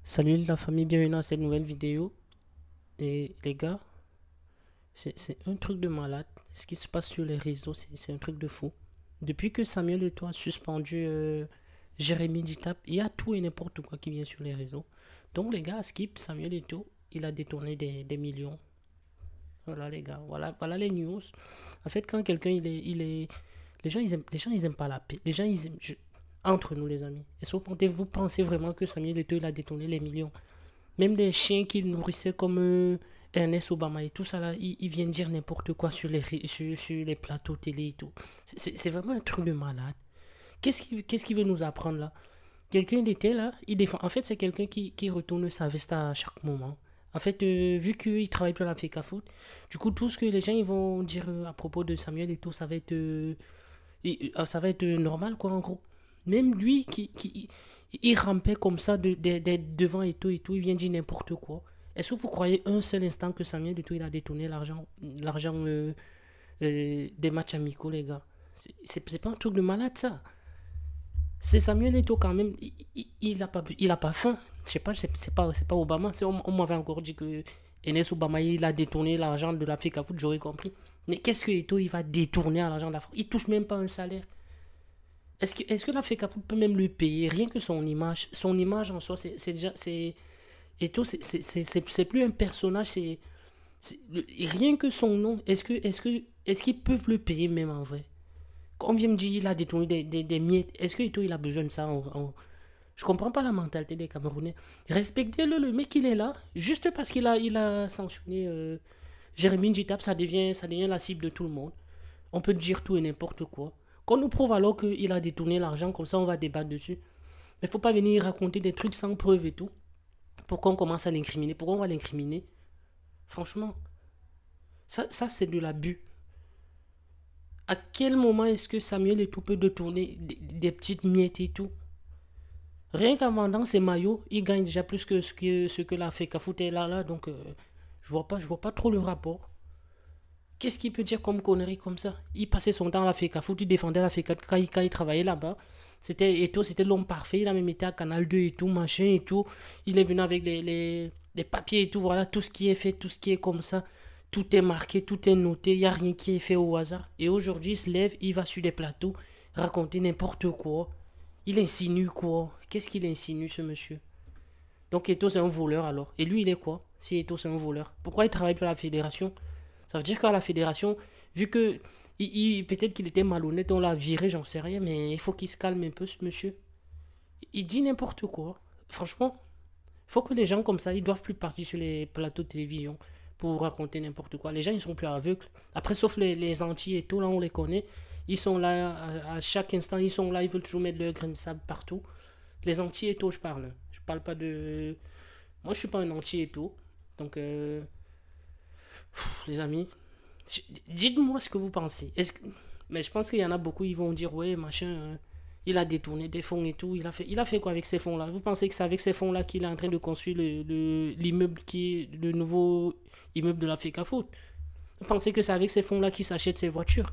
Salut la famille, bienvenue à cette nouvelle vidéo. Et les gars, c'est un truc de malade. Ce qui se passe sur les réseaux, c'est un truc de fou. Depuis que Samuel Eto'o a suspendu Jérémy Ditap, il y a tout et n'importe quoi qui vient sur les réseaux. Donc les gars, à Skip, Samuel Eto'o, il a détourné des millions. Voilà les gars, voilà les news. En fait, quand quelqu'un il est, les gens ils aiment pas la paix. Les gens ils aiment, entre nous les amis. Et vous pensez vraiment que Samuel Eto'o il a détourné les millions? Même des chiens qu'il nourrissait comme Ernest Obama et tout ça là, ils viennent dire n'importe quoi sur les plateaux télé et tout. C'est vraiment un truc de malade. Qu'est-ce qu'il veut nous apprendre là? Quelqu'un il était là, il défend. En fait, c'est quelqu'un qui retourne sa veste à chaque moment. En fait, vu qu'il travaille pour la FECAFOOT, du coup, tout ce que les gens ils vont dire à propos de Samuel et tout, ça va être normal, quoi, en gros. Même lui, il rampait comme ça devant et tout, il vient dire n'importe quoi. Est-ce que vous croyez un seul instant que Samuel et tout, il a détourné l'argent des matchs amicaux, les gars? C'est pas un truc de malade, ça. C'est Samuel Eto'o quand même, il a pas faim. Je sais pas, c'est pas Obama. On m'avait encore dit que Enes Obama il a détourné l'argent de l'Afrique à foot, j'aurais compris. Mais qu'est-ce que Eto'o il va détourner à l'argent de l'Afrique? Il touche même pas un salaire. Est-ce que l'Afrique à foot peut même le payer? Rien que son image en soi, c'est déjà Eto'o, c'est plus un personnage, rien que son nom. Est-ce qu'ils peuvent le payer même en vrai? On vient me dire il a détourné des miettes. Est-ce que Eto'o il a besoin de ça Je comprends pas la mentalité des Camerounais. Respectez-le, le mec il est là. Juste parce qu'il a sanctionné Jérémy Njitap, ça devient la cible de tout le monde. On peut dire tout et n'importe quoi. Qu'on nous prouve alors qu'il a détourné l'argent, comme ça on va débattre dessus. Mais faut pas venir raconter des trucs sans preuve et tout. Pourquoi on commence à l'incriminer? Pourquoi on va l'incriminer? Franchement, ça c'est de l'abus. À quel moment est-ce que Samuel et tout peut détourner des petites miettes et tout? Rien qu'en vendant ses maillots, il gagne déjà plus que ce que la FECAFOOT est là. Donc, je vois pas trop le rapport. Qu'est-ce qu'il peut dire comme connerie comme ça? Il passait son temps à la FECAFOOT, il défendait la FECAFOOT quand il travaillait là-bas. C'était l'homme parfait. Il a même été à Canal 2 et tout, machin et tout. Il est venu avec les papiers et tout. Voilà, tout ce qui est fait, tout ce qui est comme ça. Tout est marqué, tout est noté. Il n'y a rien qui est fait au hasard. Et aujourd'hui, il se lève, il va sur des plateaux, raconter n'importe quoi. Il insinue quoi? Qu'est-ce qu'il insinue, ce monsieur? Donc Eto, c'est un voleur alors. Et lui, il est quoi? Si Eto, c'est un voleur. Pourquoi il travaille pour la fédération? Ça veut dire qu'à la fédération, vu que peut-être qu'il était malhonnête, on l'a viré, j'en sais rien, mais il faut qu'il se calme un peu, ce monsieur. Il dit n'importe quoi. Franchement, il faut que les gens comme ça, ils doivent plus partir sur les plateaux de télévision pour raconter n'importe quoi. Les gens, ils sont plus aveugles. Après, sauf les Antilles et tout, là, on les connaît. Ils sont là, à chaque instant, ils sont là, ils veulent toujours mettre leur grain de sable partout. Les Antilles et tout, je parle. Je parle pas de. Moi, je suis pas un Antille et tout. Donc, les amis, dites-moi ce que vous pensez. Mais je pense qu'il y en a beaucoup, ils vont dire, ouais, machin, il a détourné des fonds et tout. Il a fait quoi avec ces fonds-là? Vous pensez que c'est avec ces fonds-là qu'il est en train de construire l'immeuble qui est le nouveau immeuble de la FECAFOOT? Vous pensez que c'est avec ces fonds-là qu'il s'achète ses voitures?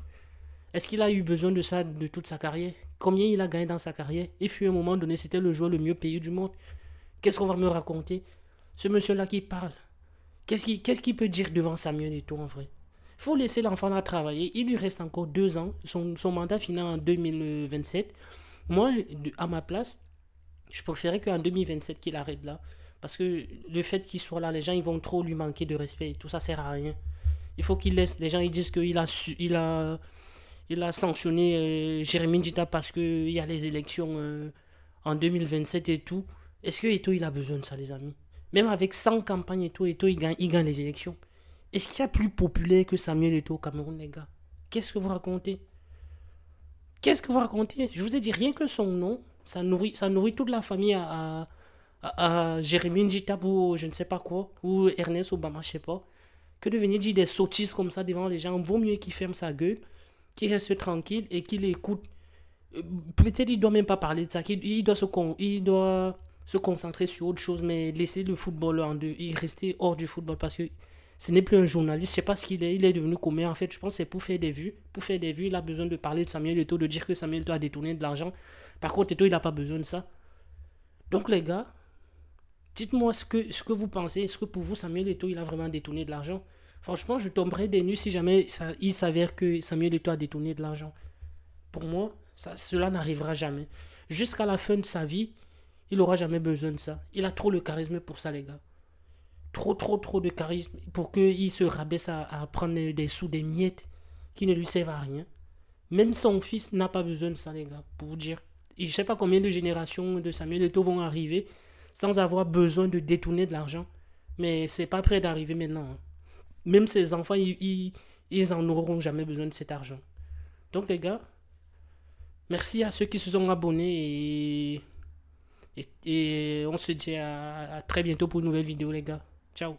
Est-ce qu'il a eu besoin de ça de toute sa carrière? Combien il a gagné dans sa carrière? Il fut un moment donné, c'était le joueur le mieux payé du monde. Qu'est-ce qu'on va me raconter? Ce monsieur-là qui parle, qu'est-ce qu'il peut dire devant Samuel et tout en vrai? Il faut laisser l'enfant là travailler. Il lui reste encore 2 ans. Son mandat finit en 2027. Moi, à ma place, je préférais qu'en 2027 qu'il arrête là. Parce que le fait qu'il soit là, les gens ils vont trop lui manquer de respect et tout ça sert à rien. Il faut qu'il laisse. Les gens ils disent qu'il a sanctionné Jérémy Dita parce qu'il y a les élections en 2027 et tout. Est-ce que Eto il a besoin de ça, les amis? Même avec 100 campagnes et tout, Eto il gagne les élections. Est-ce qu'il y a plus populaire que Samuel Eto au Cameroun, les gars? Qu'est-ce que vous racontez? Qu'est-ce que vous racontez? Je vous ai dit rien que son nom, ça nourrit toute la famille à Jérémy Njita ou je ne sais pas quoi, ou Ernest Obama, je sais pas. Que de venir dire des sottises comme ça devant les gens, vaut mieux qu'il ferme sa gueule, qu'il reste tranquille et qu'il écoute. Peut-être il doit même pas parler de ça, il doit se concentrer sur autre chose, mais laisser le football en deux, et rester hors du football parce que ce n'est plus un journaliste, je sais pas ce qu'il est, il est devenu combien en fait, je pense que c'est pour faire des vues, il a besoin de parler de Samuel Eto'o, de dire que Samuel Eto'o a détourné de l'argent, par contre Eto'o il n'a pas besoin de ça. Donc les gars, Dites-moi ce que vous pensez. Est-ce que pour vous, Samuel Eto'o, il a vraiment détourné de l'argent? Franchement, je tomberais des nues si jamais il s'avère que Samuel Eto'o a détourné de l'argent. Pour moi, cela n'arrivera jamais. Jusqu'à la fin de sa vie, il n'aura jamais besoin de ça. Il a trop le charisme pour ça, les gars. Trop, trop, trop de charisme pour qu'il se rabaisse à prendre des sous, des miettes qui ne lui servent à rien. Même son fils n'a pas besoin de ça, les gars, pour vous dire. Et je ne sais pas combien de générations de Samuel Eto'o vont arriver sans avoir besoin de détourner de l'argent. Mais c'est pas prêt d'arriver maintenant, hein. Même ses enfants, ils en auront jamais besoin de cet argent. Donc, les gars, merci à ceux qui se sont abonnés et on se dit à très bientôt pour une nouvelle vidéo, les gars. Ciao.